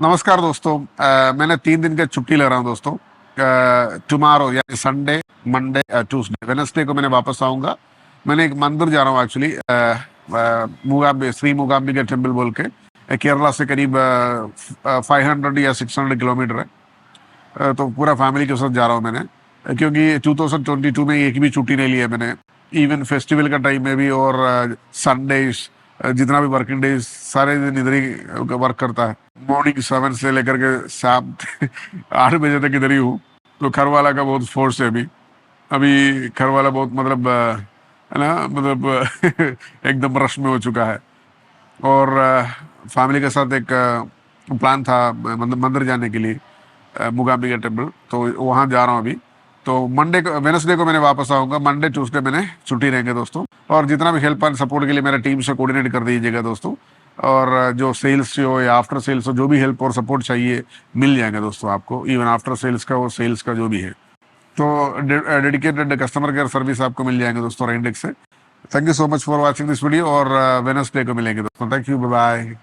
नमस्कार दोस्तों। मैंने 3 दिन का छुट्टी ले रहा हूँ दोस्तों। टुमारो यानी संडे, मंडे, ट्यूसडे, वेनसडे को मैंने वापस आऊंगा। मैंने एक मंदिर जा रहा हूँ एक्चुअली, मूगाम्बी, श्री मूगाम्बी का टेम्पल बोल के। केरला से करीब 500 या 600 किलोमीटर है। तो पूरा फैमिली के साथ जा रहा हूँ मैंने, क्योंकि 2022 में एक भी छुट्टी नहीं लिया मैंने। इवन फेस्टिवल का टाइम में भी और संडेज, जितना भी वर्किंग डेज, सारे दिन इधर ही वर्क करता है। मॉर्निंग 7 से लेकर के शाम 8 बजे तक इधर ही हूँ। तो घर वाला का बहुत फोर्स है अभी। अभी घर वाला बहुत मतलब है ना, मतलब एकदम रश में हो चुका है। और फैमिली के साथ एक प्लान था मंदिर जाने के लिए, मुगाम्बी का टेम्पल, तो वहाँ जा रहा हूँ अभी। तो मंडे को, वेनसडे को मैंने वापस आऊँगा। मंडे ट्यूसडे मैंने छुट्टी रहेंगे दोस्तों। और जितना भी हेल्प एंड सपोर्ट के लिए मेरा टीम से कोऑर्डिनेट कर दीजिएगा दोस्तों। और जो सेल्स हो या आफ्टर सेल्स हो, जो भी हेल्प और सपोर्ट चाहिए मिल जाएंगे दोस्तों आपको। इवन आफ्टर सेल्स का और सेल्स का जो भी है, तो डेडिकेटेड कस्टमर केयर सर्विस आपको मिल जाएंगे दोस्तों रेंटेक से। Thank you so much for watching this video. और वेनसडे को मिलेंगे दोस्तों। Thank you, bye bye.